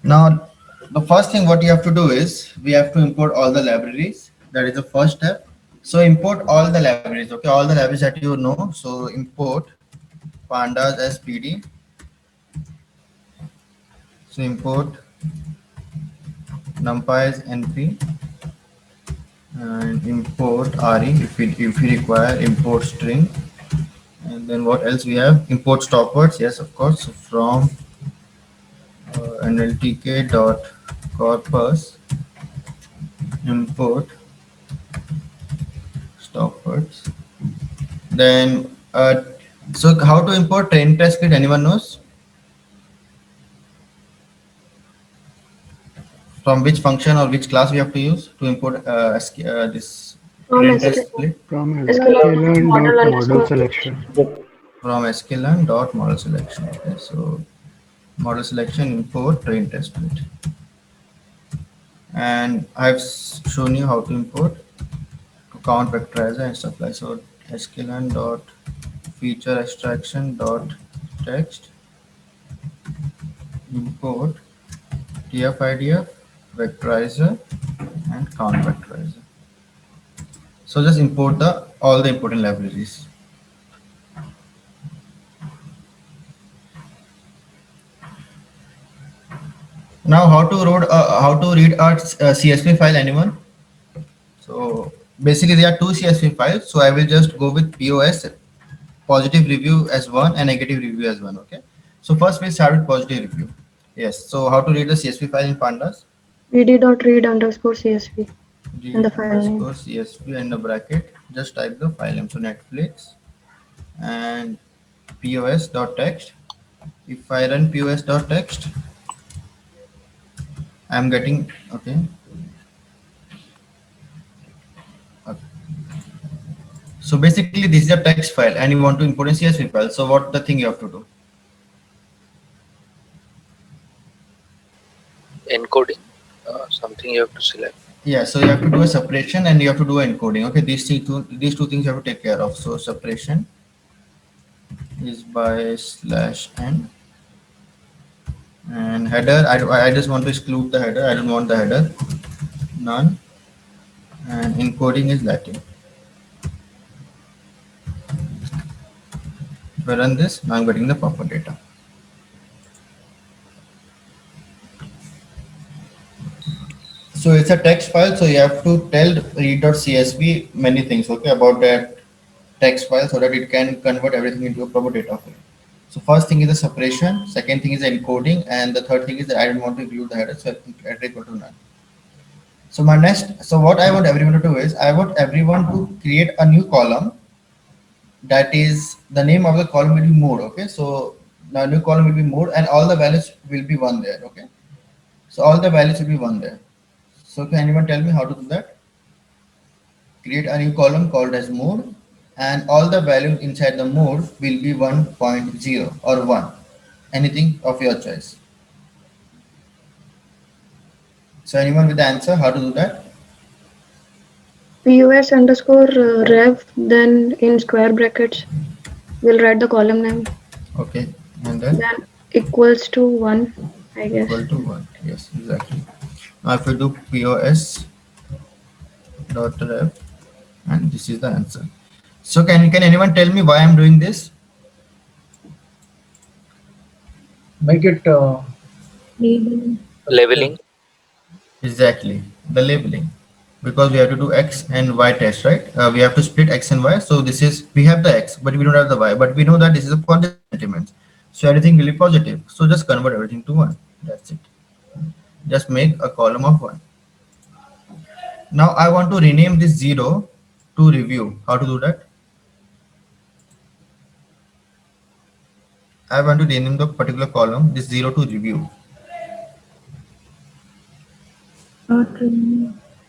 Now, the first thing what you have to do is we have to import all the libraries. That is the first step. So import all the libraries. Okay, all the libraries that you know. So import pandas as PD. So import numpy as np and import re if we require import string. And then what else we have? Import stop words. Yes, of course. So from nltk dot corpus import stop words. Then so how to import train test kit? Anyone knows? From which function or which class we have to use to import this From train SK, test split? From sklearn sklearn model dot underscore. model selection. From sklearn dot model selection. Okay, so model selection import train test split. And I've shown you how to import to count vectorizer and stuff like so. Sklearn dot feature extraction dot text import tf-idf vectorizer and count vectorizer. So just import the all the important libraries. Now how to read our CSV file? Anyone? So basically there are two CSV files. So I will just go with POS positive review as one and negative review as one. Okay. So first we start with positive review. Yes. So how to read the CSV file in Pandas? ed.read underscore CSV in D the file name. underscore CSV and the bracket. Just type the file name. So Netflix and POS dot text. If I run POS dot text, I'm getting okay. Okay. So basically, this is a text file, and you want to import a CSV file. So what the thing you have to do? Encoding, something you have to select. Yeah, so you have to do a separation and you have to do encoding. Okay, these two things you have to take care of. So separation is by slash n and header. I just want to exclude the header. I don't want the header. None. And encoding is Latin. If I run this, now I'm getting the proper data. So it's a text file, so you have to tell read.csv many things, okay, about that text file so that it can convert everything into a proper data file. So first thing is the separation, second thing is the encoding, and the third thing is that I don't want to include the header, so I think header equal to none. So what I want everyone to do is I want everyone to create a new column that is the name of the column will be mode, okay? So the new column will be mode and all the values will be one there, okay? So all the values will be one there. So can anyone tell me how to do that? Create a new column called as mode and all the values inside the mode will be 1.0 or 1, anything of your choice. So anyone with the answer how to do that? POS underscore rev, then in square brackets, we'll write the column name. Okay, and then Then equals to 1, I guess. equal to 1. Yes, exactly. Now if we do POS dot rev and this is the answer. So can anyone tell me why I'm doing this? Make it Leveling. Exactly, the labeling. Because we have to do x and y test, right? We have to split x and y. So this is we have the x, but we don't have the y. But we know that this is a positive sentiments. So everything will be positive. So just convert everything to one. That's it. Just make a column of one. Now I want to rename this zero to review. How to do that? I want to rename the particular column this zero to review.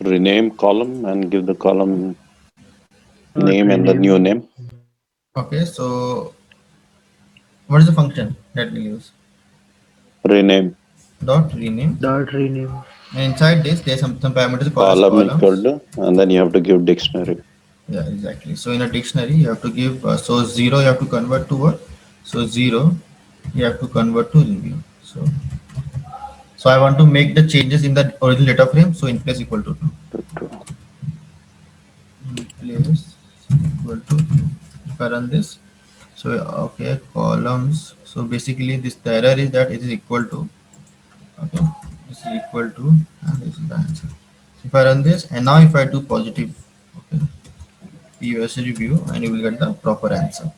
Rename column and give the column name and the new Rename. name. Okay, so what is the function that we use? Rename Dot rename. Dot rename. And inside this, there's some parameters called as column equal columns. to, and then you have to give dictionary. Yeah, exactly. So in a dictionary, you have to give so zero you have to convert to what? So zero you have to convert to review. So So I want to make the changes in the original data frame. So in place equal to 2. In place equal to 2. If I run this, so okay, columns. So basically this, the error is that it is equal to, okay, this is equal to, and this is the answer. So if I run this, and now if I do positive, okay, POS review, and you will get the proper answer.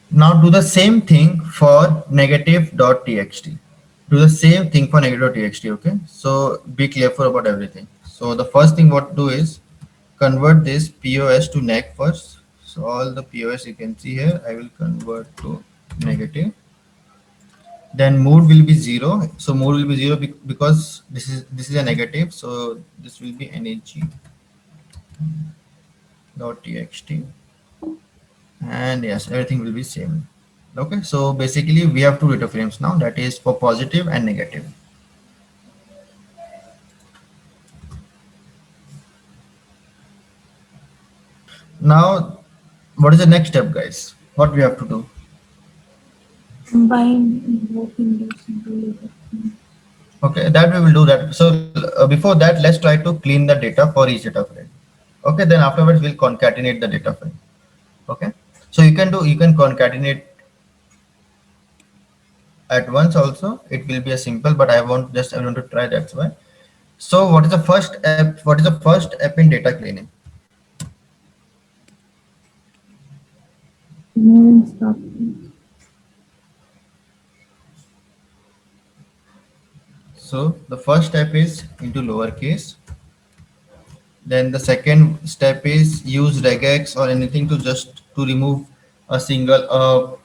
Now do the same thing for negative.txt. Do the same thing for negative.txt, okay? So be careful about everything. So the first thing what to do is convert this POS to neg first. So all the POS you can see here, I will convert to negative. Then mode will be 0. So mode will be 0 because this is a negative. So this will be neg.txt. And yes, everything will be same. Okay, so basically we have two data frames now, that is for positive and negative. Now what is the next step, guys? What we have to do? Combine both windows into later. Okay, that we will do that. So before that, let's try to clean the data for each data frame. Okay, then afterwards we'll concatenate the data frame. Okay, so you can concatenate at once also. It will be a simple, but I want to try, that's why. So what is the first app? What is the first app in data cleaning? Stop. So the first step is into lowercase. Then the second step is use regex or anything to remove a single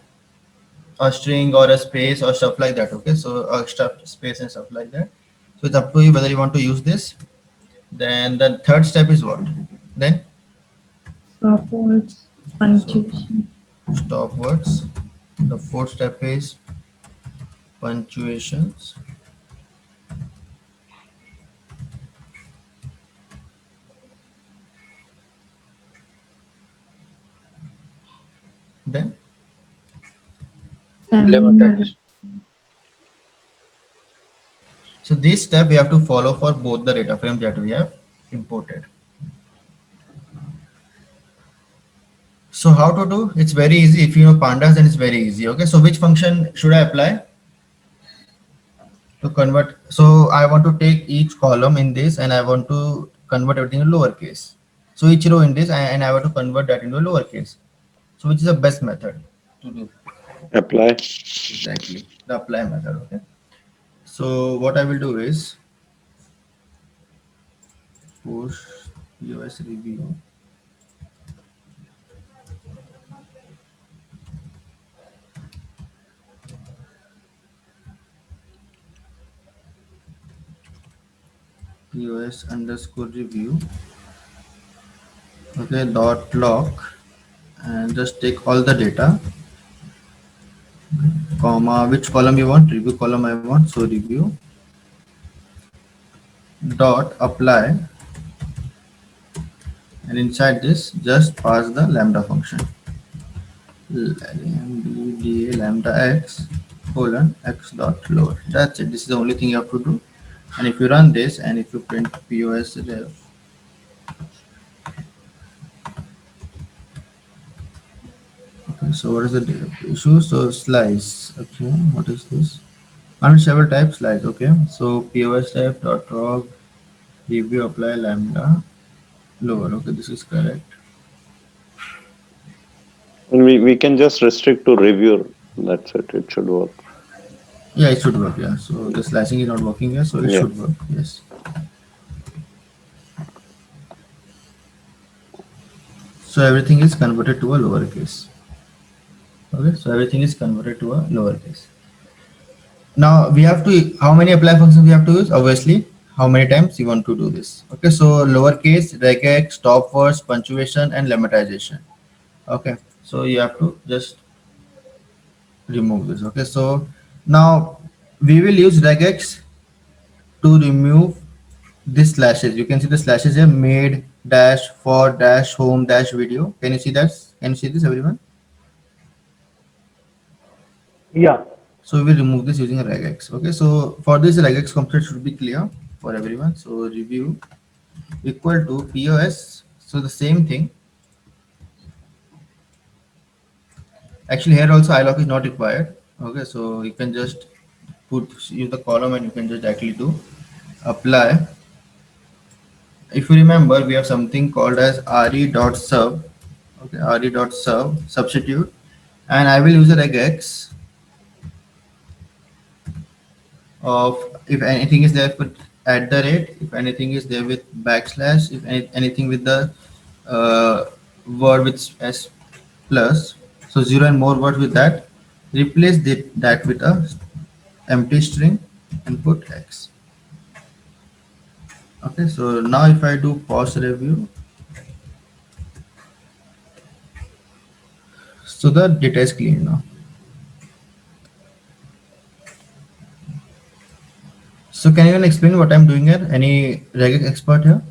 a string or a space or stuff like that. Okay, so extra space and stuff like that. So it's up to you whether you want to use this. Then the third step is what? Then Stop words, punctuation. stop words. The fourth step is punctuations. Then Lemma so this step we have to follow for both the data frames that we have imported. So how to do? It's very easy. If you know pandas, then it's very easy. Okay, so which function should I apply to convert? So I want to take each column in this and I want to convert everything in lowercase. So each row in this and I want to convert that into lowercase. So which is the best method to do? Apply. Exactly, the apply method. Okay. So what I will do is push POS review. POS underscore review. Okay, dot log, and just take all the data, comma, which column you want, review column I want, so review dot apply, and inside this just pass the lambda function, lambda x colon x dot lower. That's it. This is the only thing you have to do. And if you run this and if you print POS ref, okay, so what is the issue? So slice. Okay, what is this? And several types slice. Okay, so POS ref dot log review apply lambda lower. Okay, this is correct. And we can just restrict to reviewer. That's it. It should work. Yeah, it should work. Yeah, so the slicing is not working here, so it Yeah. should work. Yes. So everything is converted to a lowercase. Okay, so everything is converted to a lowercase. Now we have to, how many apply functions we have to use? Obviously, how many times you want to do this. Okay, so lowercase, regex, stop words, punctuation, and lemmatization. Okay, so you have to just remove this. Okay, so now we will use regex to remove this slashes. You can see the slashes here, made dash for dash home dash video. Can you see that? Can you see this, everyone? Yeah. So we will remove this using a regex. Okay, so for this regex concept should be clear for everyone. So review equal to POS. So the same thing. Actually here also iLock is not required. Okay, so you can just use the column and you can just actually do apply. If you remember, we have something called as re.sub. Okay, re.sub substitute, and I will use a regex of if anything is there with at the rate, if anything is there with backslash, if anything with the uh, word with s plus, so 0 and more words with that, replace that with a empty string and put x. Okay, so now if I do pause review, so the data is clean now. So can you even explain what I'm doing here? Any regex expert here?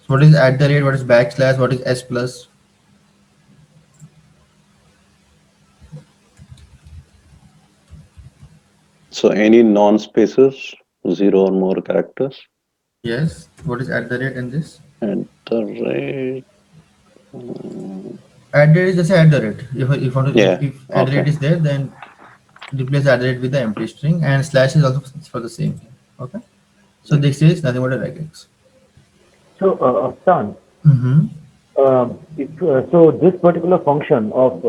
So what is at the rate? What is backslash? What is s plus? So any non-spaces, 0 or more characters. Yes. What is at the rate in this? At the rate. mm, At the rate is just at the rate. If want to, Yeah. if at the rate Okay. is there, then replace at the rate with the empty string, and slash is also for the same thing. Okay. So this is nothing but a regex. So, Afshan, Mm-hmm. so this particular function of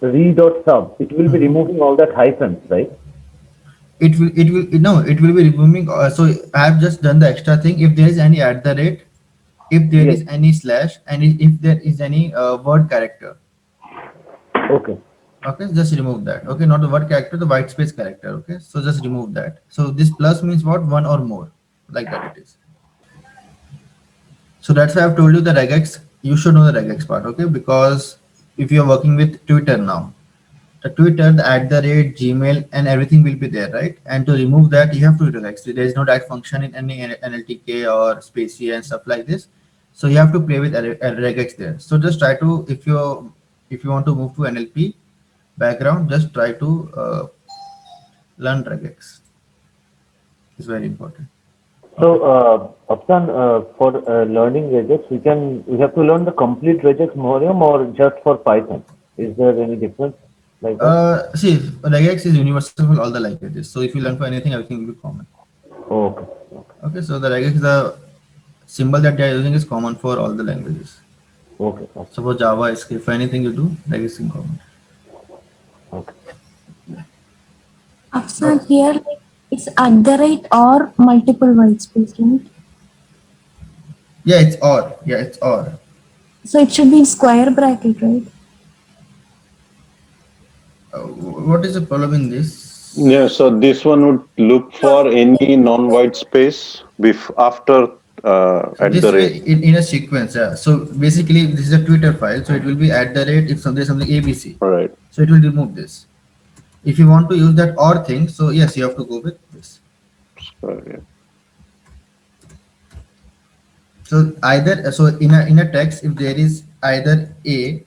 re.sub, it will be removing all that hyphens, right? It will be removing. So I have just done the extra thing. If there is any at the rate, if there Yes. is any slash, and if there is any word character. Okay. Okay, just remove that. Okay, not the word character, the white space character. Okay, so just remove that. So this plus means what? One or more, like that it is. So that's why I've told you the regex. You should know the regex part. Okay, because if you're working with Twitter now, the Twitter, the at the rate, Gmail, and everything will be there, right? And to remove that, you have to regex. There is no that function in any NLTK or Spacey and stuff like this. So you have to play with a regex there. So just try to, if you want to move to NLP background, just try to learn regex. It's very important. So, Afshan, for learning regex, we have to learn the complete regex Morium or just for Python? Is there any difference like that? See, regex is universal for all the languages. So if you learn for anything, everything will be common. Okay. Okay, so the regex, the symbol that they are using is common for all the languages. Okay. So for Java, if anything you do, regex is common. Okay. After here, like, it's at the rate or multiple white space, right? Yeah, it's or. Yeah, it's or. So it should be in square bracket, right? What is the problem in this? Yeah. So this one would look for any non-white space after at This the way rate. in a sequence. Yeah. So basically, this is a Twitter file. So it will be at the rate if there's something ABC. All right. So it will remove this. If you want to use that or thing, so yes, you have to go with this. So, yeah. So either in a text, if there is either a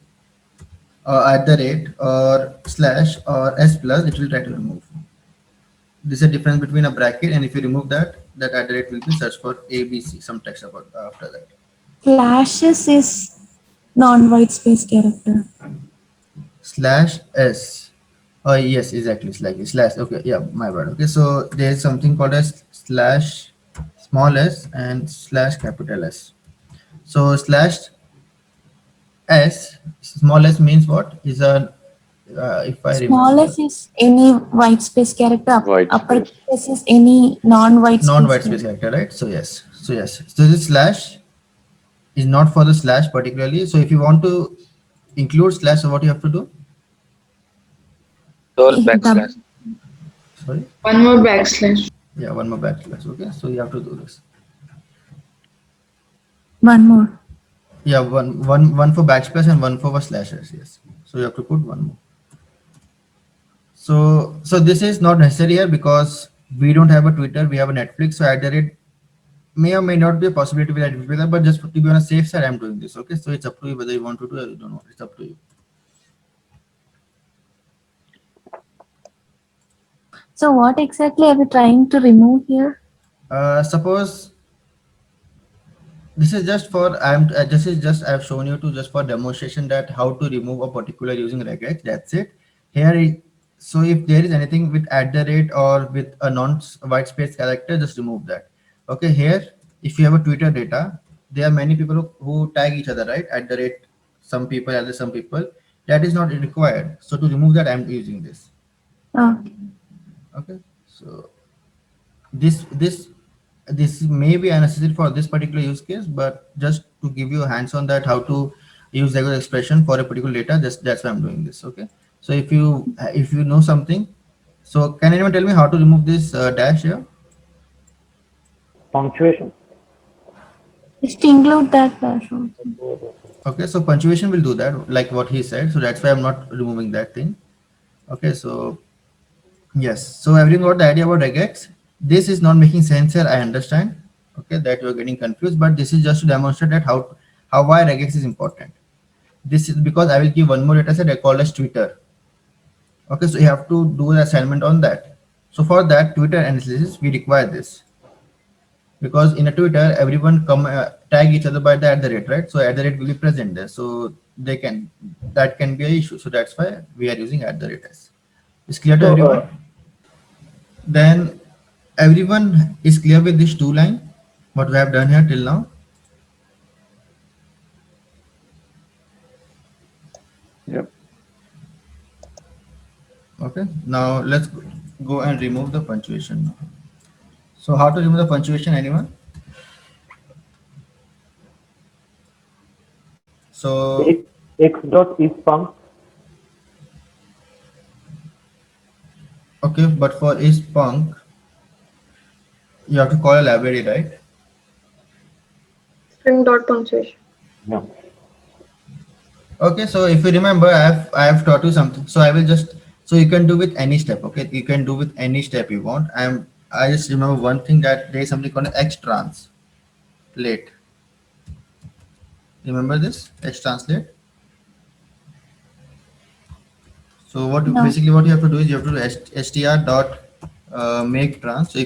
or at the rate or slash or s plus, it will try to remove. This is a difference between a bracket, and if you remove that, that at the rate will be search for ABC, some text about after that. Flashes is non-white space character. Slash s. Oh yes, exactly. Slash. Okay, yeah, my bad. Okay, so there is something called as slash small s and slash capital S. So slash s, small s means what? Is a if I remember, Smallest is any white space character. White Upper space. case is any non-white non-white space space character, right? So yes. So this slash is not for the slash particularly. So if you want to include slash, so what you have to do? All character. backslash. Sorry. One more backslash. Yeah, one more backslash. Okay, so you have to do this. One more. Yeah, one for backslash and one for slashes. Yes. So you have to put one more. So this is not necessary here because we don't have a Twitter, we have a Netflix. So at the rate may or may not be a possibility with that, but just to be on a safe side, I'm doing this. Okay, so it's up to you whether you want to do it or you don't know. It's up to you. So what exactly are we trying to remove here? Suppose this is just for I've shown you to just for demonstration that how to remove a particular using regex. That's it. Here, so if there is anything with at the rate or with a non-white space character, just remove that. Okay. Here, if you have a Twitter data, there are many people who tag each other, right? At the rate, some people, at the some people. That is not required. So to remove that, I'm using this. Okay. Okay. So this may be unnecessary for this particular use case, but just to give you a hands on that how to use regular expression for a particular data, just that's why I'm doing this. Okay. So if you know something, so can anyone tell me how to remove this dash here? Punctuation. Just include that dash also. Okay, so punctuation will do that, like what he said. So that's why I'm not removing that thing. Okay, so yes, so everyone got the idea about regex. This is not making sense here, I understand. Okay, that you're getting confused, but this is just to demonstrate that how why regex is important. This is because I will give one more data set I call as Twitter. Okay, so you have to do the assignment on that. So for that Twitter analysis, we require this because in a Twitter, everyone tag each other by the at the rate, right? So at the rate will be present there, so that can be an issue. So that's why we are using at the rate as. It's clear to So, everyone? Then everyone is clear with this two line, what we have done here till now? Yep. Okay, now let's go and remove the punctuation now. So how to remove the punctuation, anyone? So x dot is punct. okay, but for is punk, you have to call a library, right? String dot punctuation. Yeah. Okay, so if you remember, I have taught you something. So I will just so you can do with any step. Okay, you can do with any step you want. I just remember one thing that there is something called X translate. Remember this X translate? So No. basically what you have to do is you have to do str dot make trans. So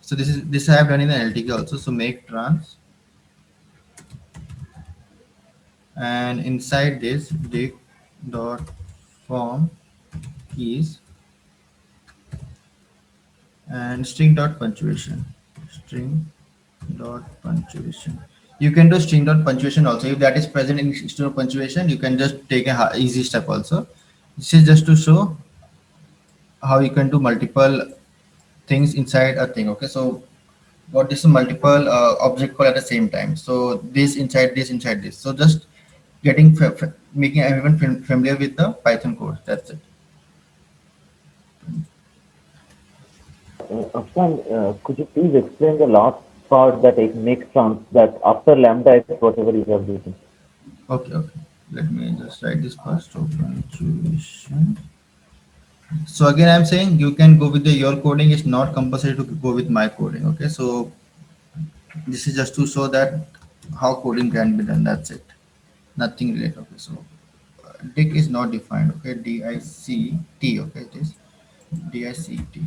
so this I have done in the LTK also. So make trans, and inside this dict dot form keys and string dot punctuation. String dot punctuation. You can do string dot punctuation also. If that is present in string dot punctuation, you can just take a easy step also. This is just to show how you can do multiple things inside a thing. Okay, so what is multiple object call at the same time. So this inside this. So just getting making everyone familiar with the Python code. That's it. Afshan, could you please explain the last part that it makes sense that after lambda x whatever you have written? Okay. Let me just write this first. So punctuation. So again, I'm saying you can go with your coding. It's not compulsory to go with my coding. Okay, so this is just to show that how coding can be done. That's it. Nothing related. Okay, so dict is not defined. Okay, dict. Okay, it is dict.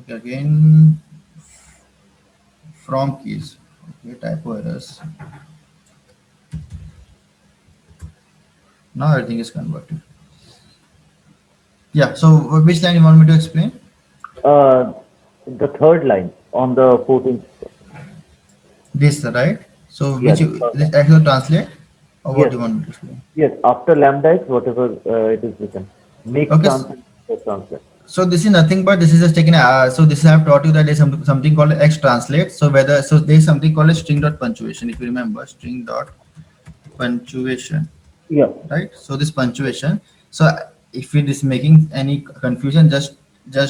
Okay, again from keys. Okay, typo errors. Now everything is converted. Yeah. So which line you want me to explain? The third line on the 14th. This, right? So Yes. this actually translate or what Yes. do you want me to explain? Yes, after lambda x whatever it is written. Make Okay. translate. So this is nothing but this is just taken. So this I have taught you that there's something called X translate. So there's something called a string dot punctuation. If you remember, string dot punctuation. Yeah. Right. So this punctuation. So if it is making any confusion, just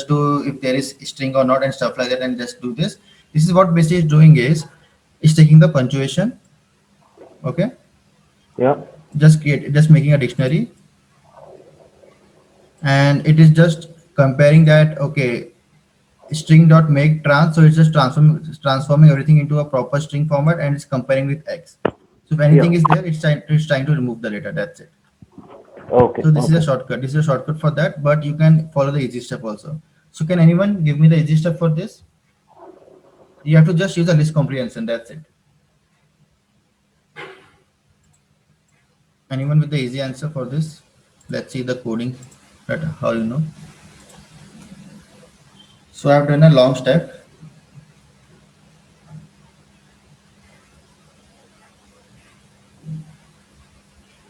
do if there is string or not and stuff like that, and just do this. This is what basically is doing is taking the punctuation. Okay. Yeah. Just making a dictionary, and it is just comparing that. Okay, string dot make trans, so it's just transforming everything into a proper string format, and it's comparing with X. So if anything is there, it's trying to remove the data. That's it. Okay. So this is a Okay. shortcut. This is a shortcut for that, but you can follow the easy step also. So can anyone give me the easy step for this? You have to just use a list comprehension. That's it. Anyone with the easy answer for this? Let's see the coding. That how you know. So I've done a long step.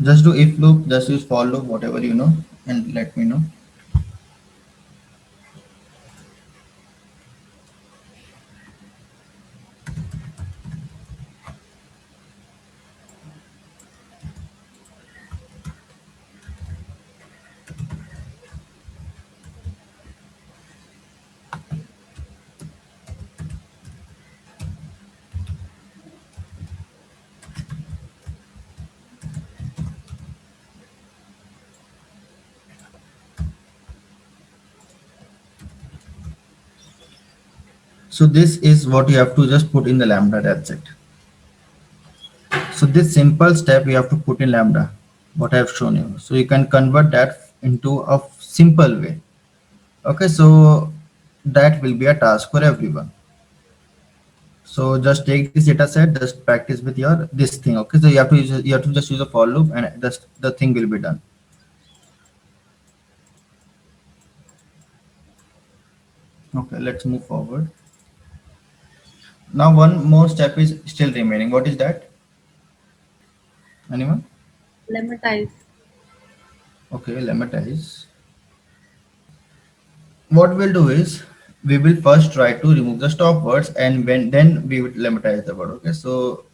Just do if loop. Just use for loop, whatever you know, and let me know. So this is what you have to just put in the lambda. That's it. So this simple step you have to put in lambda, what I have shown you. So you can convert that into a simple way. Okay, so that will be a task for everyone. So just take this data set, just practice with your this thing. Okay, so you have to just use a for loop and just the thing will be done. Okay, let's move forward. Now one more step is still remaining. What is that? Anyone? Lematize. Okay, lematize. What we'll do is we will first try to remove the stop words and then we will lematize the word. Okay, so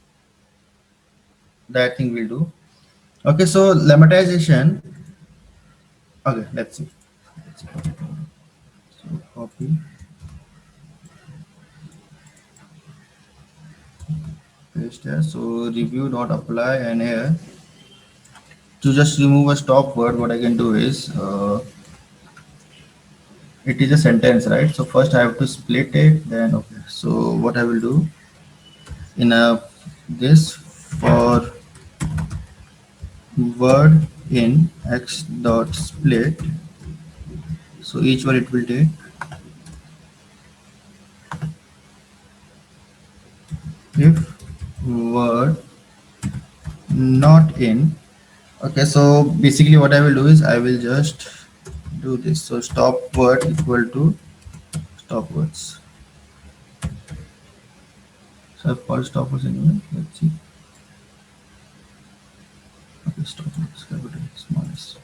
that thing we'll do. Okay, so lemmatization. Okay, let's see. So copy, paste here. So review dot apply, and here to just remove a stop word, what I can do is it is a sentence, right? So first I have to split it. Then okay. So what I will do in a this for word in x dot split. So each word it will take if word not in. Okay, so basically what I will do is I will just do this. So stop word equal to stop words. So I've called stop words anyway. Let's see. Okay, stop words, capital, smallest.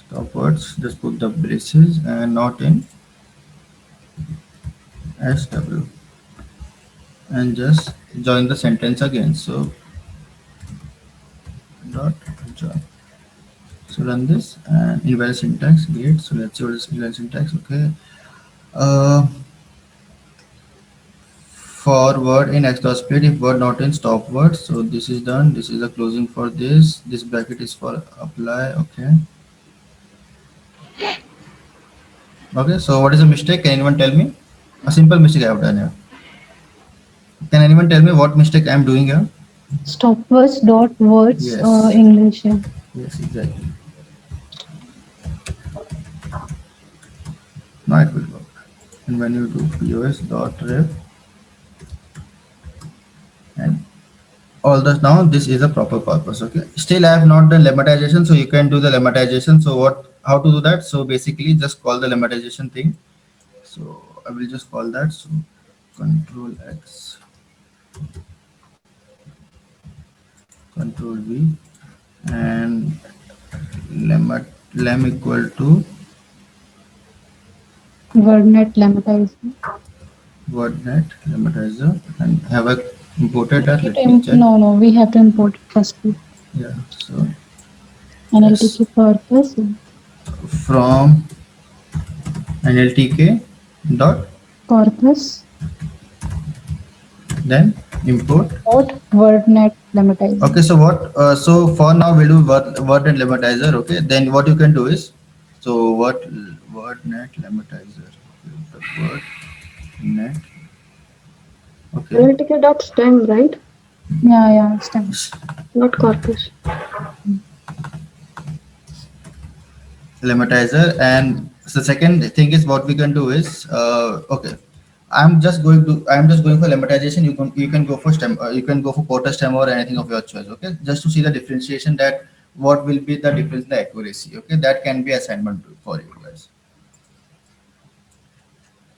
Stop words, just put the braces and not in SW and just join the sentence again. So dot join. So run this and invalid syntax, great. So let's see what is invalid syntax. Okay. For word in x dot split if word not in stop word. So this is done. This is the closing for this. This bracket is for apply. Okay. Okay. So what is the mistake? Can anyone tell me? A simple mistake I have done here. Can anyone tell me what mistake I am doing here? Stopwords dot words Yes. English. Yeah. Yes, exactly. Now it will work. And when you do pos.ref and all this, now this is a proper purpose. Okay, still I have not done lemmatization, so you can do the lemmatization. So how to do that? So basically just call the lemmatization thing. So I will just call that. So control X, control V, and lem equal to WordNet lemmatizing. wordnet lemmatizer, and have I imported that? Let me No, check. no, we have to import it first. Yeah, so NLTK purpose. from NLTK dot Corpus. then import. WordNet lemmatizing. Okay, so what? So for now we'll do word and lemmatizer. Okay, then what you can do is so wordnet lemmatizer. Okay, the word net. Okay. NLTK dot stem, right? Yeah, stems. Not corpus. Lemmatizer. And the second thing is what we can do is okay. I'm just going for lemmatization. You can go for stem. You can go for quarter stem or anything of your choice. Okay, just to see the differentiation, that what will be the difference in the accuracy. Okay, that can be assignment for you guys.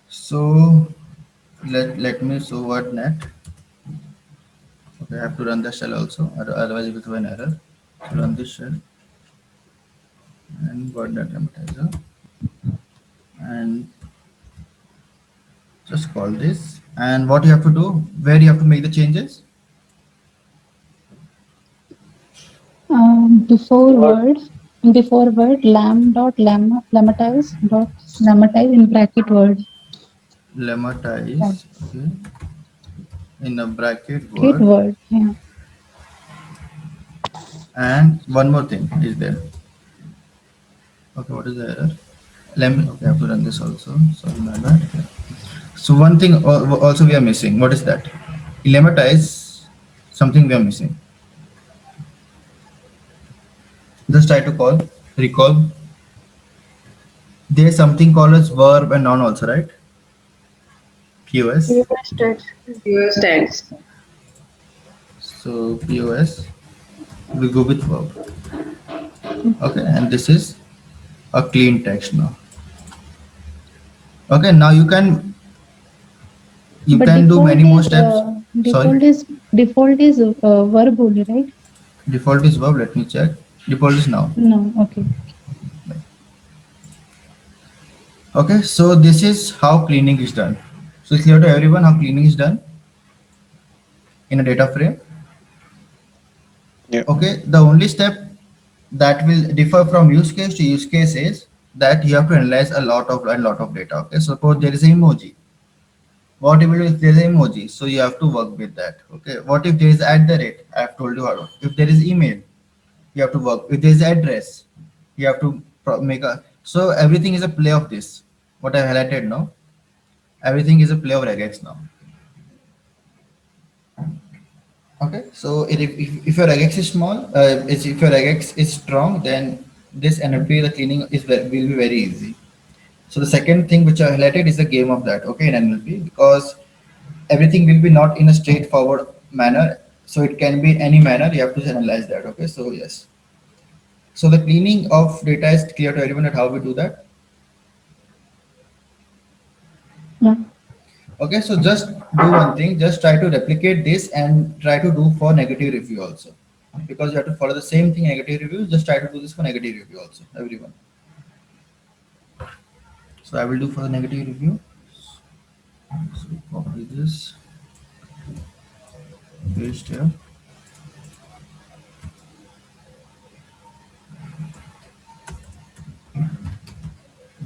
So let me show what net. Okay, I have to run the shell also. Otherwise, it will throw an error. So run this shell and word net lematizer and just call this. And what you have to do, where you have to make the changes. Before word lematize in bracket word. Lemmatize, okay, in a bracket Bracket word. word. Yeah. And one more thing is there. Okay, what is the error? Okay, I have to run this also. Sorry, my bad. So one thing also we are missing. What is that? Lemmatize, something we are missing. Just try to recall. There's something called as verb and noun also, right? POS. US text. US tags. So POS, we go with verb. Okay, and this is a clean text now. Okay, now you can But do default many more is, steps. Sorry, default is verb only, right? default is verb. Let me check. Default is noun. No. Okay. Okay, so this is how cleaning is done. So it's clear to everyone how cleaning is done in a data frame. Yeah. Okay, the only step that will differ from use case to use case is that you have to analyze a lot of data. Okay, suppose there is an emoji. What if there is an emoji? So you have to work with that. Okay, what if there is at the rate? I have told you how. If there is email, you have to work. If there is address, you have to make a. So everything is a play of this. What I highlighted now, everything is a play of regex now. Okay, so if your regex is small, if your regex is strong, then this NLP, the cleaning will be very easy. So the second thing which I highlighted is the game of that. Okay, in NLP, because everything will be not in a straightforward manner, so it can be any manner. You have to analyze that. Okay, so yes. So the cleaning of data is clear to everyone at how we do that. Yeah. Okay, so just do one thing, just try to replicate this and try to do for negative review also. Because you have to follow the same thing, negative review, just try to do this for negative review also, everyone. So I will do for the negative review. So copy this, paste here.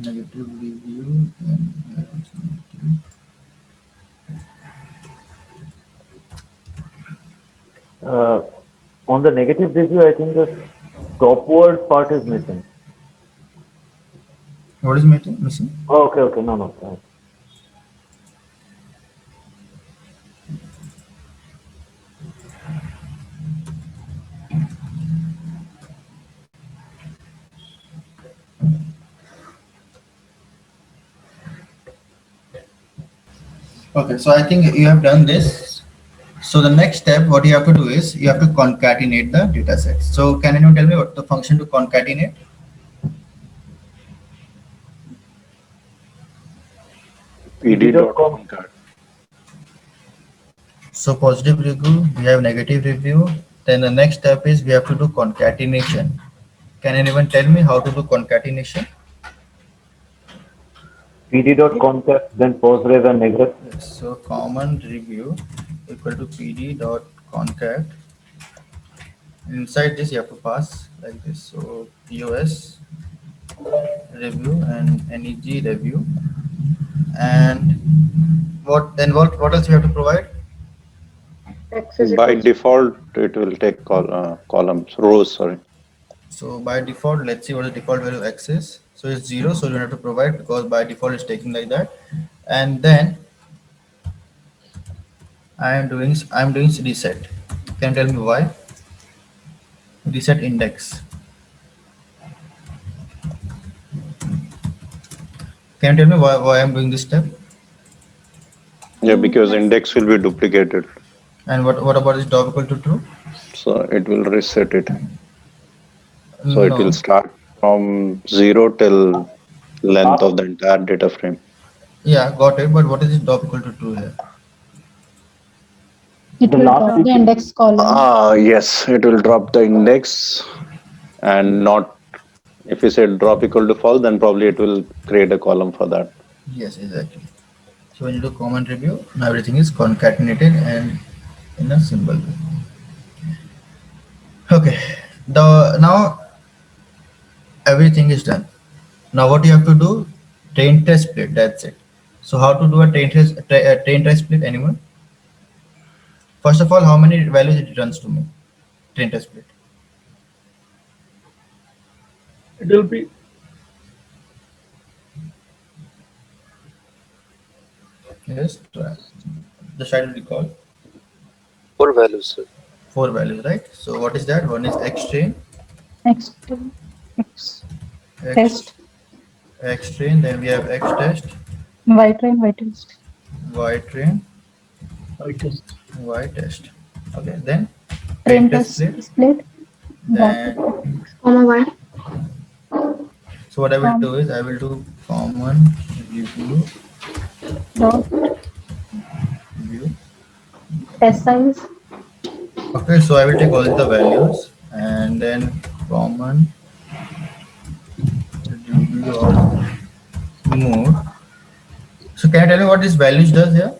Negative review and negative. On the negative review, I think the top word part is missing. What is missing? Oh, okay. No. Okay, so I think you have done this. So the next step, what you have to do is you have to concatenate the data sets. So can anyone tell me what the function to concatenate? pd.concat. So positive review, we have negative review. Then the next step is we have to do concatenation. Can anyone tell me how to do concatenation? pd.concat, then postgrave and negrep. Yes, so common review equal to pd.concat. Inside this you have to pass like this. So POS review and NEG review. And what else we have to provide? X is By equals default, it will take columns, rows, sorry. So by default, let's see what the default value of X is. So it's 0, so you don't have to provide because by default it's taking like that. And then I'm doing reset. Can you tell me why? Reset index. Can you tell me why I'm doing this step? Yeah, because index will be duplicated. And what about this dot equal to true? So it will reset it. So it will No. start from 0 till length of the entire data frame. Yeah, got it. But what is this dot equal to true here? It will drop the index column. Yes, it will drop the index and not, if you say drop equal to false, then probably it will create a column for that. Yes, exactly. So when you do comment review, now everything is concatenated and in a symbol way. Okay. Now everything is done. Now what you have to do? Train test split. That's it. So how to do a train test split? Anyone? First of all, how many values it returns to me? Train test split. It will be Yes. The side will be called 4 values, sir. 4 values, right? So what is that? One is X train, X test, X train. Then we have X test, Y train, Y test. Y train, I test. Y test. Okay. Then Train test split. Then Comma Y. so what I will do is I will do common review Dot view. test size. Okay, so I will take all the values and then common review of mode. So can you tell me what this values does here?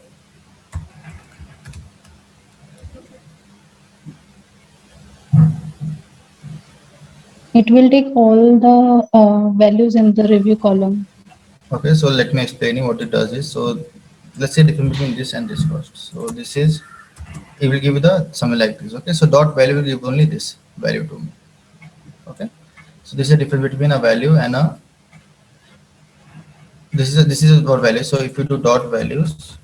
It will take all the values in the review column. Okay, so let me explain you what it does is, so let's say difference between this and this first. So this is, it will give you the something like this. Okay, so dot value will give only this value to me. Okay, so this is a difference between a value and a, this is our value. So if you do dot values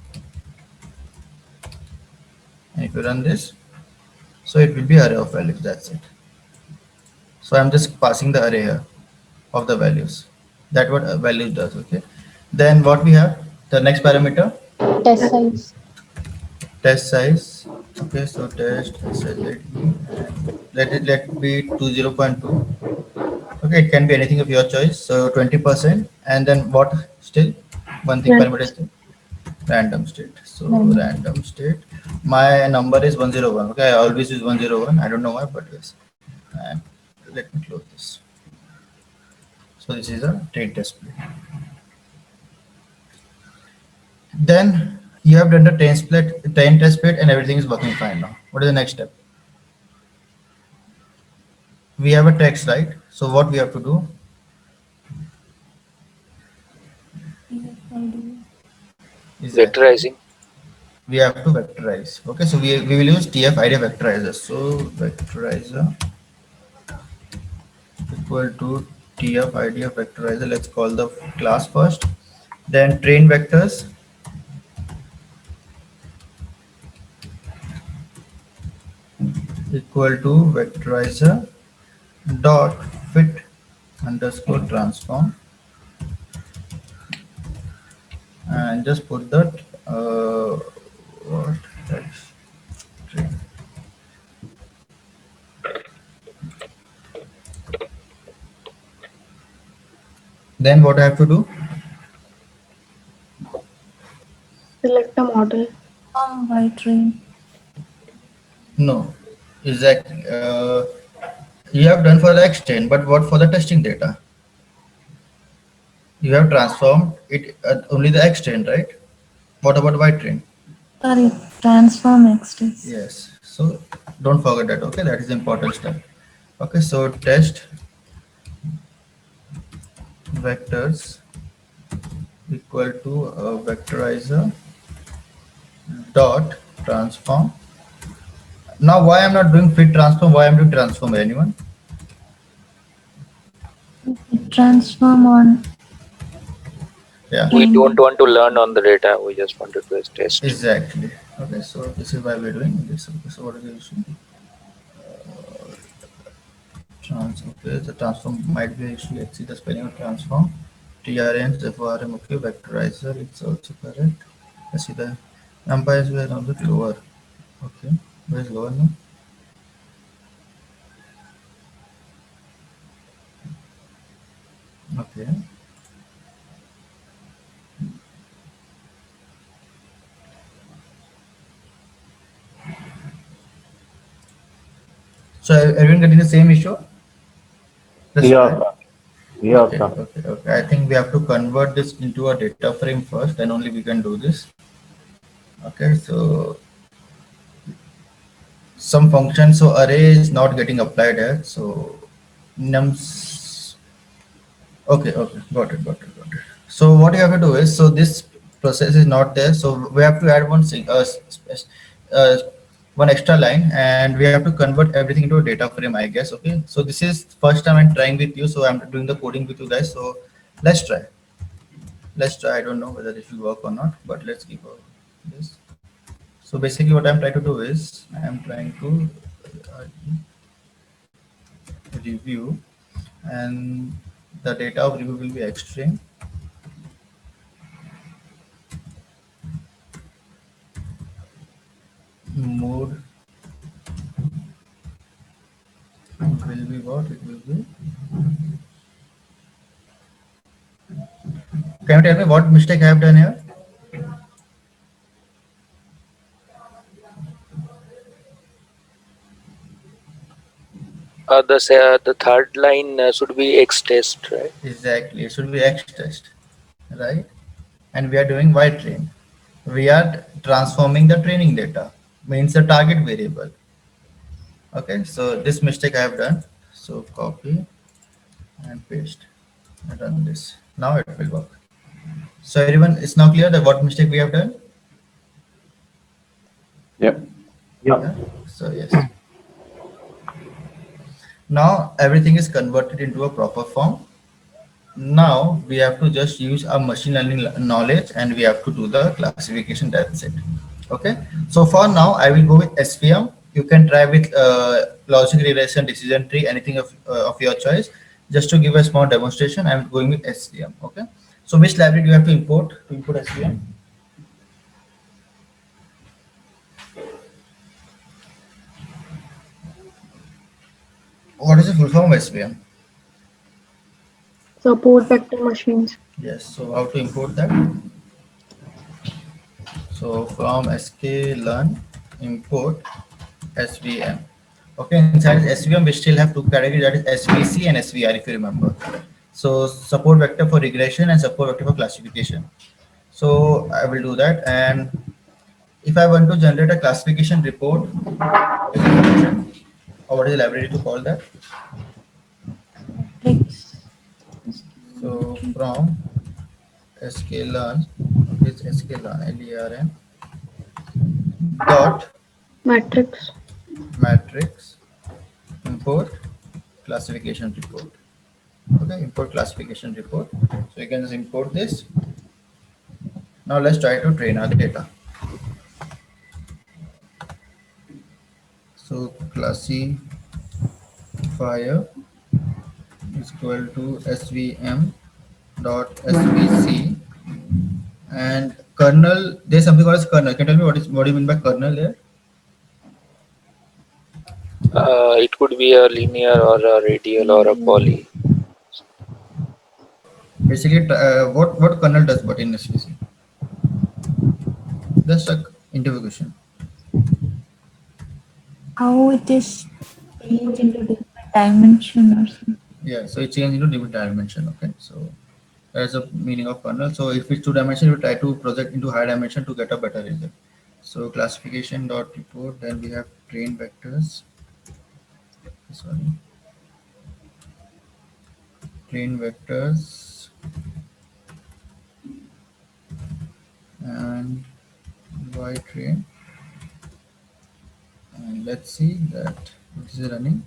and if you run this, so it will be array of values. That's it. So I'm just passing the array here of the values. That what a value does. Okay, then what we have, the next parameter, Test size. test size. Okay, so test size, let it be 20.2. Okay, it can be anything of your choice. So 20%, and then what still one thing Random. parameter is random state. So random state, my number is 101. Okay, I always use 101. I don't know why, but yes. And let me close this. So this is a train test split. Then you have done the train test split, and everything is working fine now. What is the next step? We have a text, right? So what we have to do? Is that Vectorizing. we have to vectorize. Okay, so we will use TF idea vectorizer. So vectorizer equal to TF idea vectorizer. Let's call the class first. Then train vectors equal to vectorizer dot fit underscore transform, and just put that what text train. Then what I have to do? Select a model. Y train. No, exactly. You have done for the X10, but what for the testing data? You have transformed it only the X10, right? What about Y train? Sorry, transform X test. Yes. So don't forget that. Okay, that is the important step. Okay, so test vectors equal to vectorizer dot transform. Now, why I'm not doing fit transform? Why I'm doing transform? Anyone? Transform on. Yeah. We don't want to learn on the data. We just want to do a test. Exactly. Okay, so this is why we're doing this. Okay, so what is the issue? Okay, the transform might be actually exceed the spelling of transform. TRN, FRM, okay, vectorizer, it's also correct. Let's see the numpys were on the lower. Okay, where is lower now? Okay. So everyone getting the same issue? Let's Yeah, try. yeah, Okay, sir. okay. I think we have to convert this into a data frame first, then only we can do this. Okay, so some function, so array is not getting applied here. So nums. Okay, okay, got it. So what you have to do is, so this process is not there. So we have to add uh, one extra line, and we have to convert everything into a data frame, I guess. Okay, so this is first time I'm trying with you, so I'm doing the coding with you guys. So let's try. Let's try. I don't know whether it will work or not, but let's give this. So basically what I'm trying to do is I'm trying to uh, review, and the data of review will be xstring. Mode will be what it will be. Can you tell me what mistake I have done here? The third line should be X test, right? Exactly, it should be x test, right? And we are doing y train. We are transforming the training data, means the target variable. Okay, so this mistake I have done. So copy and paste and run this. Now it will work. So everyone, it's now clear that what mistake we have done? Yep. Yeah. Yeah. So yes. Now everything is converted into a proper form. Now we have to just use our machine learning knowledge, and we have to do the classification. That's it. Okay. So for now, I will go with SVM. You can try with logic regression, decision tree, anything of your choice. Just to give a small demonstration, I'm going with SVM. Okay. So which library do you have to import SVM? What is the full form of SVM? Support vector machines. Yes. So how to import that? So from sklearn import SVM. Okay, inside SVM we still have two categories, that is SVC and SVR, if you remember. So support vector for regression and support vector for classification. So I will do that, and if I want to generate a classification report, or what is the library to call that? So from sklearn, okay, it's sklearn, LERN dot Matrix. matrix import classification report. Okay, import classification report. So you can just import this. Now let's try to train our data. So classifier is equal to svm dot svc, and kernel, there's something called as kernel. Can you tell me what do you mean by kernel there? It could be a linear or a radial or a poly. Basically, what kernel does what in svc? Just a interview question. How it is changed into different dimension or something. Yeah, so it changes into different dimension. Okay, so that's the meaning of kernel. So if it's 2 dimension, we try to project into higher dimension to get a better result. So classification dot report, then we have train vectors. Sorry, train vectors and y train, and let's see that this is running.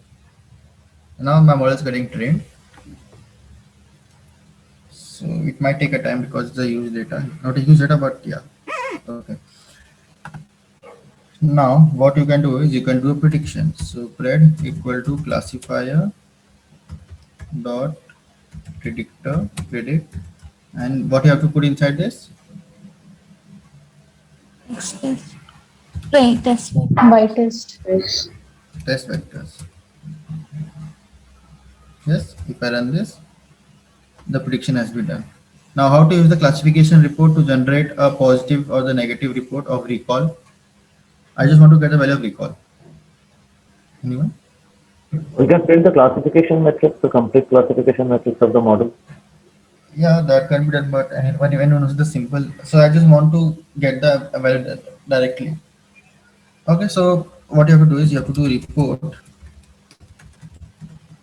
Now my model is getting trained. So it might take a time because it's a huge data, not a huge data, but yeah. Okay. Now what you can do is you can do a prediction. So pred equal to classifier dot predictor predict, and what you have to put inside this? X test. Right, test vector. Y test. Test vectors. Yes, if I run this, the prediction has been done. Now, how to use the classification report to generate a positive or the negative report of recall? I just want to get the value of recall. Anyone? We can print the classification matrix, the complete classification matrix of the model. Yeah, that can be done, but when anyone knows the simple, so I just want to get the value directly. Okay, so what you have to do is you have to do report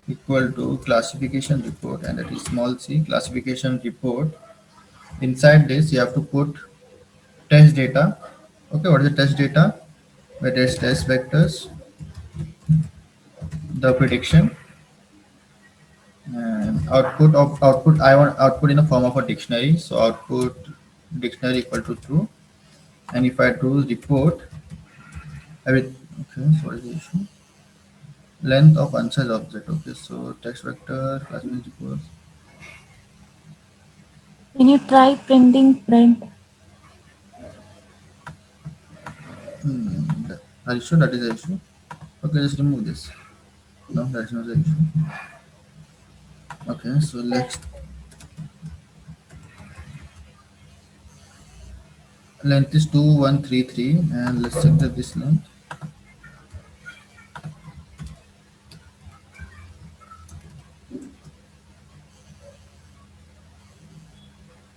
equal to classification report, and that is small c classification report. Inside this, you have to put test data. Okay, what is the test data? Where there's test vectors, the prediction, and output. I want output in the form of a dictionary. So output dictionary equal to true. And if I do report, okay. So what is the issue? Length of unsized object. Okay, so text vector classification report. Can you try printing print? Are you sure that is the issue? Okay, just remove this. No, that's not the issue. Okay, so let's length is 2133, and let's check this length.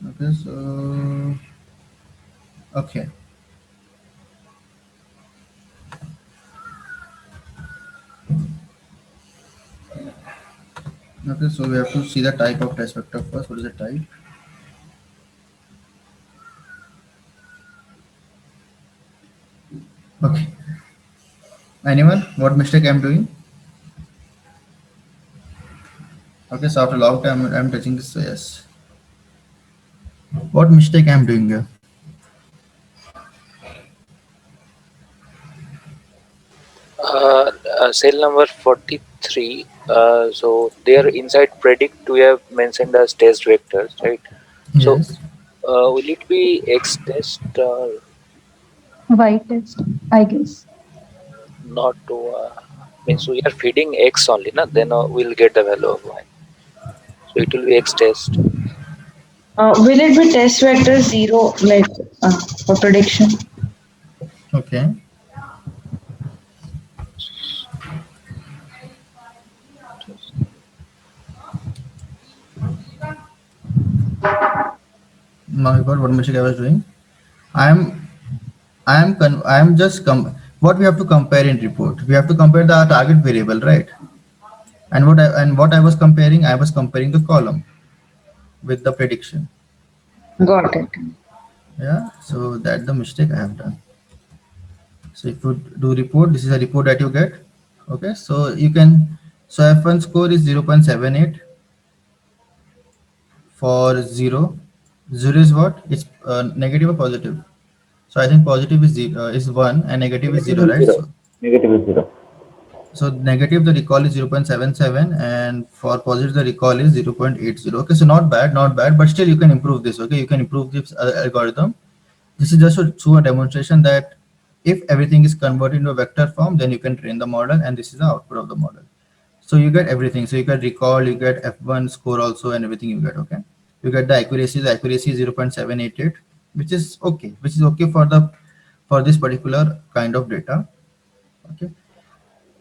Okay, so okay. Okay, so we have to see the type of test vector first. What is the type? Okay. Anyone? What mistake I'm doing? Okay, so after a long time I'm touching this. So yes. What mistake I'm doing here? Cell number 43. So there inside predict we have mentioned as test vectors, right? So Yes. will it be X test or Y test, I guess. not? To means we are feeding X only, na? Then we'll get the value of Y. So it will be X test. Will it be test vector 0 like for prediction? Okay. Now you got what mistake I was doing. What we have to compare in report? We have to compare the target variable, right? And what I was comparing the column with the prediction. Got it. Yeah, so that's the mistake I have done. So if you do report, this is a report that you get. Okay, so you can, so F1 score is 0.78 for 0. 0 is what? It's negative or positive? So I think positive is 1 and negative is 0, right? So, Negative is 0. so negative the recall is 0.77 and for positive the recall is 0.80. Okay, so not bad, but still you can improve this. Okay, you can improve this algorithm. This is just to show a demonstration that if everything is converted into a vector form, then you can train the model, and this is the output of the model. So you get everything. So you get recall, you get F1 score also, and everything you get. Okay, you get the accuracy. The accuracy is 0.788, which is okay. For this particular kind of data. Okay.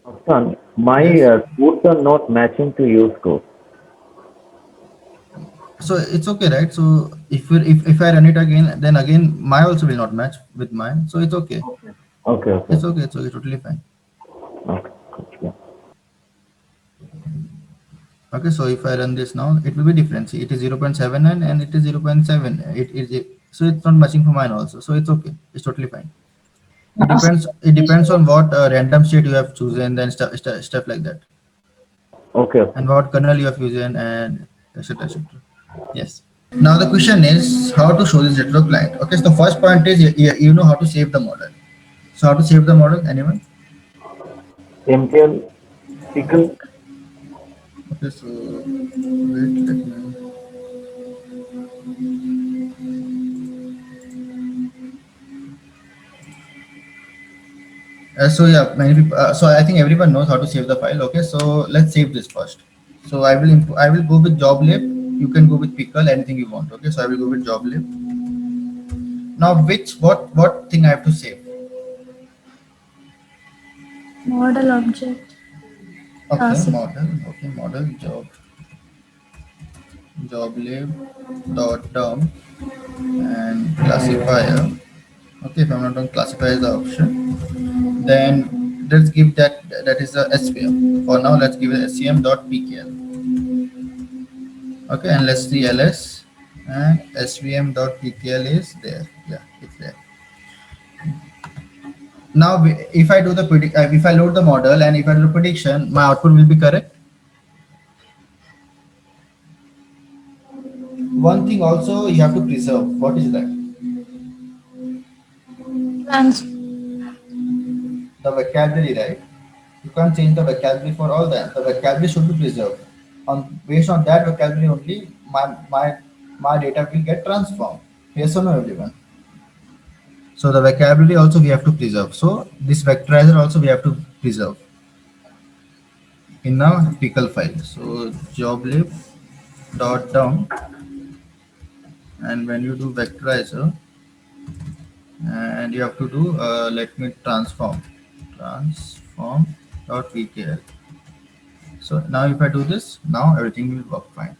Afghan, my Yes. scores are not matching to your score. So it's okay, right? So if I run it again, then again my also will not match with mine. So it's okay. Okay. It's okay. It's okay. Totally fine. Okay. Yeah. Okay, so if I run this now, it will be different. See, it is 0.79 and it is 0.7. So it's not matching for mine also. So it's okay. It's totally fine. It depends on what random state you have chosen, then stuff like that, Okay. and what kernel you have chosen, and etc. etc. Yes. Now the question is how to show this data to client. Okay, so the first point is you know how to save the model. So how to save the model? Anyone? MTL SQL. Okay, so wait, let me. So yeah, many people. So I think everyone knows how to save the file. Okay, so let's save this first. So I will go with joblib. You can go with pickle, anything you want. Okay, so I will go with joblib. Now, what thing I have to save? Model object. Okay, Classic. model. Okay, model joblib dot term and classifier. Okay, if I'm not wrong, classifier is the option. Then let's give that is the SVM. For now, let's give it SCM dot pkl. Okay, and let's see ls and svm dot pkl is there. Yeah, it's there. Now, if I do the if I load the model and if I do the prediction, my output will be correct. One thing also you have to preserve. What is that? Trans. The vocabulary, right? You can't change the vocabulary for all that. The vocabulary should be preserved. On based on that vocabulary only, my data will get transformed. Yes or no, everyone? So the vocabulary also we have to preserve. So this vectorizer also we have to preserve in a pickle file. So joblib dot down, and when you do vectorizer, and you have to do let me transform dot pkl. So now if I do this, now everything will work fine.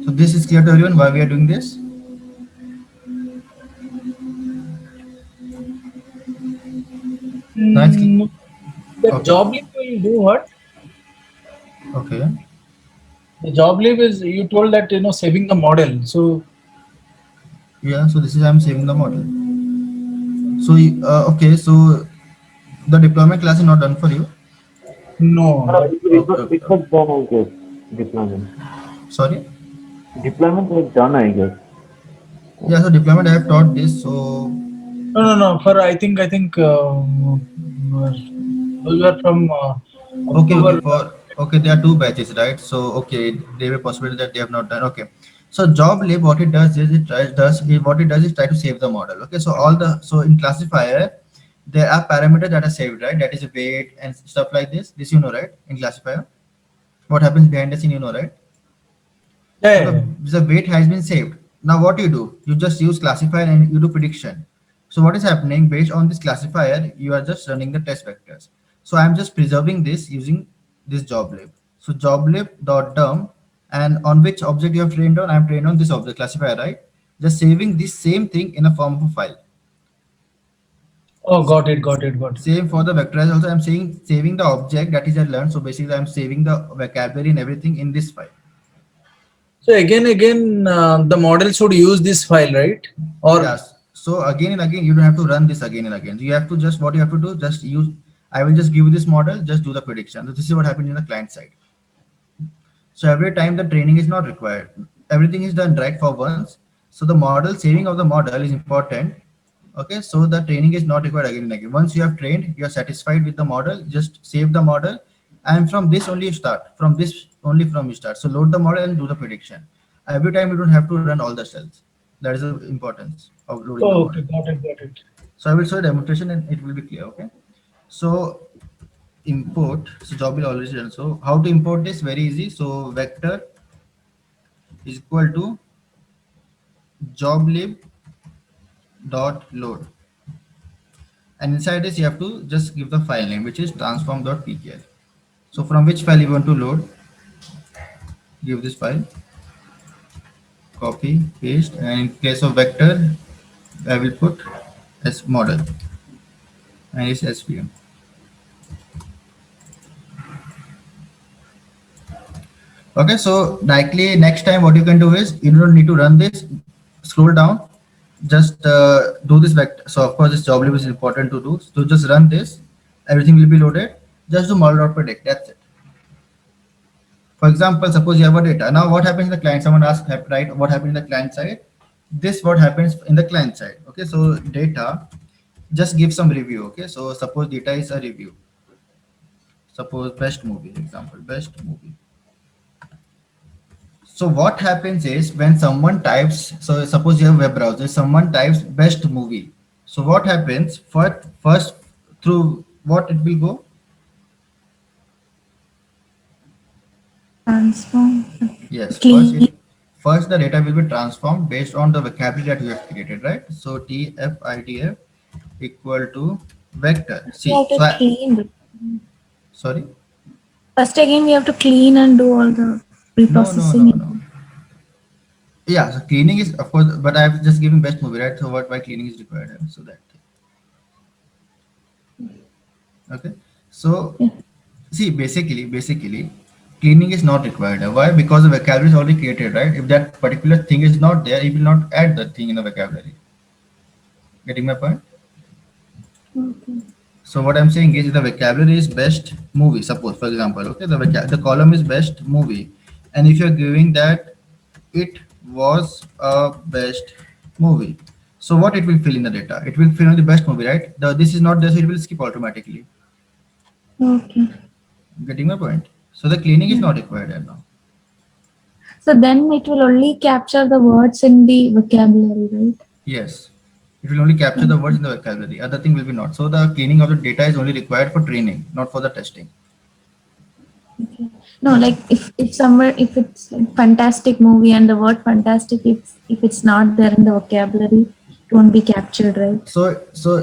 So this is clear to everyone why we are doing this. Now it's The okay. job leave will do what? Okay. The job leave is, you told that, saving the model. So Yeah. So this is I'm saving the model. So okay. So the deployment class is not done for you. no, but It was done, I guess. Deployment. Sorry. Deployment was done, I guess. Yeah. So deployment I have taught this. So no. For I think those are from okay. October. Okay, there are two batches, right? So okay, there were possibility that they have not done. Okay. So job lib, what it does is what it does is try to save the model. Okay. So in classifier there are parameters that are saved, right? That is weight and stuff like this. This you know, right? In classifier, what happens behind the scene, you know, right? So Yeah. the weight has been saved. Now what you do? You just use classifier and you do prediction. So what is happening based on this classifier? You are just running the test vectors. So I'm just preserving this using this job lib. So job lib dot term, and on which object you have trained on? I'm trained on this object classifier, right? Just saving this same thing in a form of a file. Oh, got it. Same for the vectorizer also. I'm saying saving the object that is I learned. So basically, I'm saving the vocabulary and everything in this file. So again, the model should use this file, right? Or Yes. So again and again, you don't have to run this again and again. You have to just what you have to do, just use. I will just give you this model, just do the prediction. So this is what happens in the client side. So every time the training is not required, everything is done right for once. So the model saving of the model is important. Okay, so the training is not required again and again. Once you have trained, you are satisfied with the model, just save the model, and from this only you start. From this only from you start. So load the model and do the prediction. Every time you don't have to run all the cells. That is the importance of loading the okay, model. got it. So I will show a demonstration and it will be clear. Okay. So import. So job will already done. So how to import this? Very easy. So vector is equal to joblib dot load, and inside this you have to just give the file name, which is transform.pkl. So from which file you want to load, give this file, copy, paste, and in place of vector I will put as model and it's svm. Okay, so directly next time what you can do is you don't need to run this, scroll down, just do this vector. So of course this job lib is important to do. So just run this, everything will be loaded. Just do model.predict, that's it. For example, suppose you have a data. Now what happens in the client? Someone asked, right, what happened in the client side? This what happens in the client side. Okay, so data, just give some review. Okay, so suppose data is a review. Suppose best movie, example, best movie. So what happens is when someone types, so suppose you have web browser, someone types best movie. So what happens first through what it will go? Transform. Yes, Clean. first the data will be transformed based on the vocabulary that you have created, right? So TF-IDF equal to vector. We See, have to clean. sorry. First again, we have to clean and do all the No. reprocessing. Yeah, so cleaning is of course, but I'm just giving best movie, right? So why cleaning is required here? So that okay. So Yeah. see, basically, cleaning is not required. Why? Because the vocabulary is already created, right? If that particular thing is not there, it will not add that thing in the vocabulary. Getting my point? Okay. So what I'm saying is the vocabulary is best movie. Suppose, for example, okay, the column is best movie, and if you're giving that it was a best movie, so what it will fill in the data? It will fill in the best movie, right? This is not there, so it will skip automatically. Okay. Getting my point? So the cleaning is Yeah. not required here now. So then it will only capture the words in the vocabulary, right? Yes, it will only capture the words in the vocabulary. Other thing will be not. So the cleaning of the data is only required for training, not for the testing. Okay. No, like if somewhere if it's a fantastic movie and the word fantastic, if it's not there in the vocabulary, it won't be captured, right? So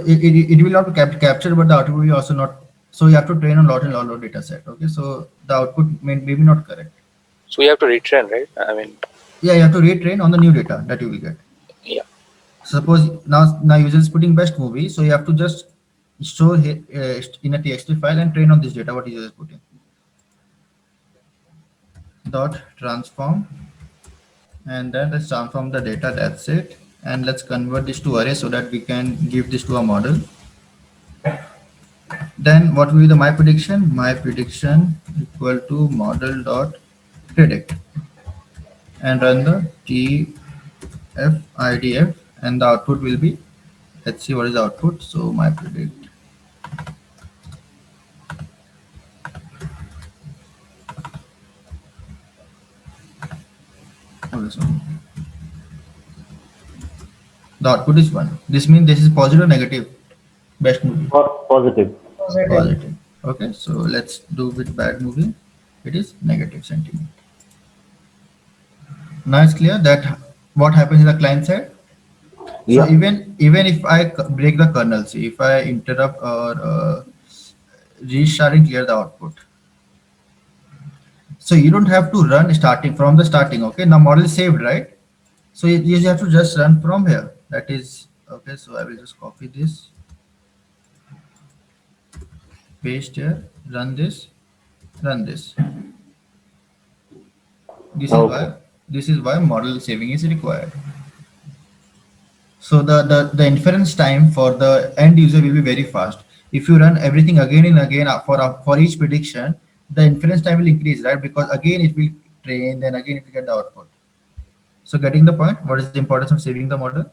it will not be captured, but the output will also not. So you have to train on lot and lot of data set. Okay, so the output may be not correct. So we have to retrain, right? I mean, Yeah, you have to retrain on the new data that you will get. yeah. Suppose now user is putting best movie, so you have to just show in a TXT file and train on this data what user is putting. Dot transform, and then let's transform the data. That's it, and let's convert this to array so that we can give this to a model. Then what will be the my prediction? My prediction equal to model dot predict, and run the TF-IDF, and the output will be, let's see what is the output. So my predict. Oh, this one. The output is 1. This means this is positive or negative? Best movie. Positive. Positive. Okay, so let's do with bad movie. It is negative sentiment. Now it's clear that what happens in the client side. Yeah. So even if I break the kernel, see if I interrupt or restart and clear the output. So you don't have to run starting from the starting. Okay, now model is saved, right? So you have to just run from here. That is okay. So I will just copy this, paste here, run this. This is why model saving is required. So the inference time for the end user will be very fast. If you run everything again and again for each prediction, the inference time will increase, right? Because again it will train, then again it will get the output. So getting the point, what is the importance of saving the model?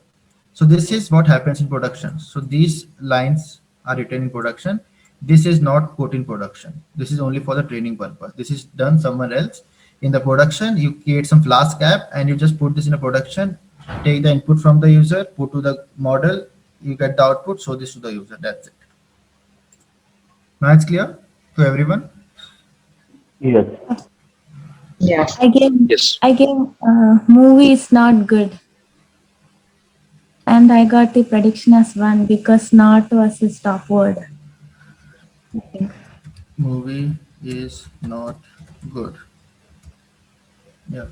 So this is what happens in production. So these lines are written in production. This is not put in production. This is only for the training purpose. This is done somewhere else. In the production, you create some Flask app and you just put this in a production, take the input from the user, put to the model, you get the output, show this to the user. That's it. Now it's clear to everyone? Yes. Yeah. Yes. I gave movie is not good. And I got the prediction as 1 because not was a stop word. I think. Movie is not good. Yeah.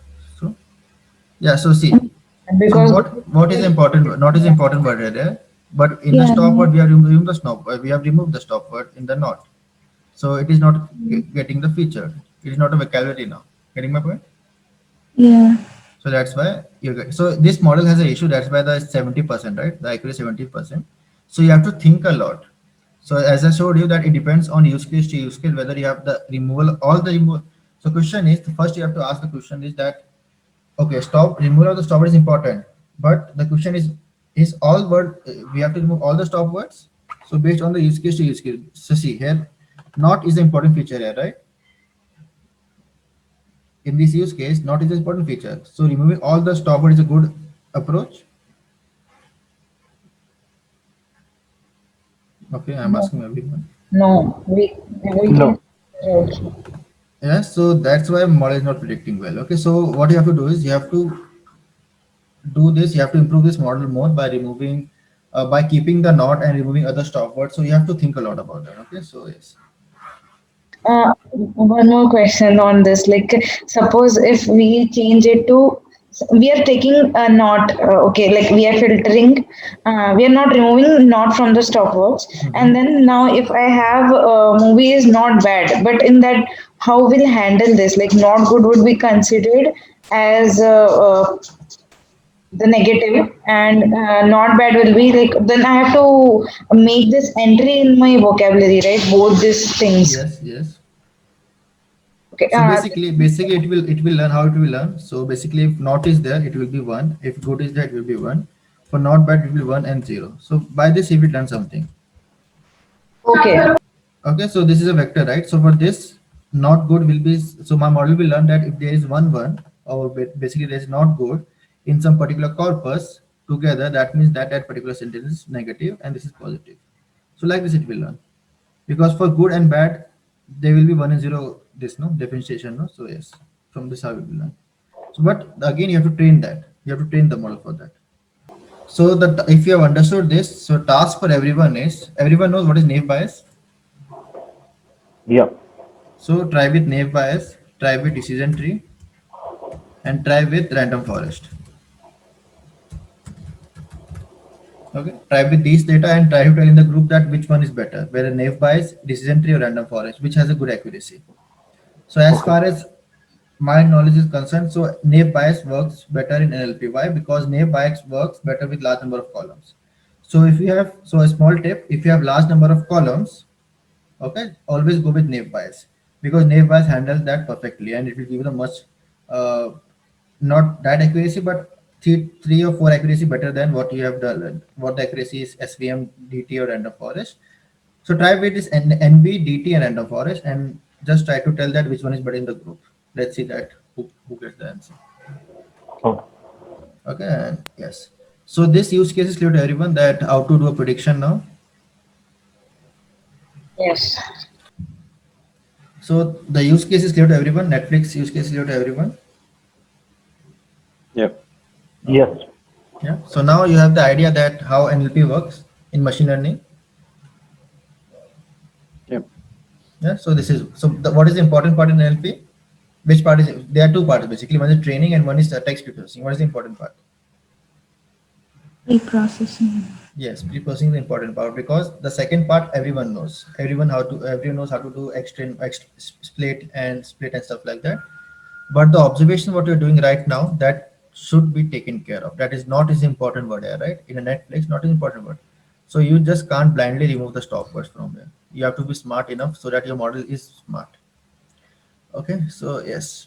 So see. And because So what is important? Not is important word here, but in the stop word we have removed the stop. We have removed the stop word in the not. So it is not getting the feature. It is not a vocabulary now. Getting my point? Yeah. So that's why you get. So this model has an issue. That's why the 70%, right? The accuracy 70%. So you have to think a lot. So as I showed you that it depends on use case to use case whether you have the removal all the removal. So question is first you have to ask the question is that okay, removal of the stop word is important, but the question is all word we have to remove all the stop words. So based on the use case to use case. So see here, not is the important feature here, right? in this use case, not is an important feature. So removing all the stop word is a good approach. Okay, I'm asking everyone. No, we No. can also. Yeah, so that's why model is not predicting well. Okay, so what you have to do is you have to do this. You have to improve this model more by removing, by keeping the not and removing other stop words. So you have to think a lot about that. Okay, so yes. One more question on this. Like, suppose if we change it to, we are taking a not, okay, like we are filtering, we are not removing not from the stop words. And then now if I have movie is not bad, but in that, how will handle this? Like, not good would be considered as the negative, and not bad will be like, then I have to make this entry in my vocabulary, right? Both these things. Yes, yes. Okay. So basically it will learn how it will learn. So basically if not is there, it will be 1. If good is there, it will be 1. For not bad, it will be 1 and 0. So by this, it will learn something. Okay. Okay, so this is a vector, right? So for this, not good will be, so my model will learn that if there is 1 or basically there is not good in some particular corpus together, that means that that particular sentence is negative and this is positive. So like this it will learn. Because for good and bad, there will be 1 and 0, this no differentiation, no? So yes, from this how it will learn. So but again, you have to train that. You have to train the model for that. So that if you have understood this, so task for everyone is, everyone knows what is naive bias. Yeah. So try with naive bias, try with decision tree, and try with random forest. Okay, try with these data and try to tell in the group that which one is better, whether naive bias, decision tree, or random forest, which has a good accuracy. So as far as my knowledge is concerned, so naive bias works better in NLP. Why? Because naive bias works better with large number of columns. So if you have, so a small tip, if you have large number of columns, okay, always go with naive bias, because naive bias handles that perfectly and it will give you the much uh, not that accuracy, but three or four accuracy better than what you have done, what the accuracy is SVM, DT, or random forest. So try with this NB, DT, and random forest, and just try to tell that which one is better in the group. Let's see that who gets the answer. Okay. Okay, and yes. So this use case is clear to everyone that how to do a prediction now. Yes. So the use case is clear to everyone. Netflix use case is clear to everyone. Yep. Yes. Yeah. So now you have the idea that how NLP works in machine learning. Yep. Yeah. So this is what is the important part in NLP? Which part is it? There are two parts basically. One is training and one is text preprocessing. What is the important part? Pre-processing. Yes, pre-processing is the important part, because the second part everyone knows. Everyone knows how to do split and stuff like that. But the observation what you're doing right now, that should be taken care of. That is not as important word here, right? In a Netflix, not an important word. So you just can't blindly remove the stop words from there. You have to be smart enough so that your model is smart. Okay, so yes.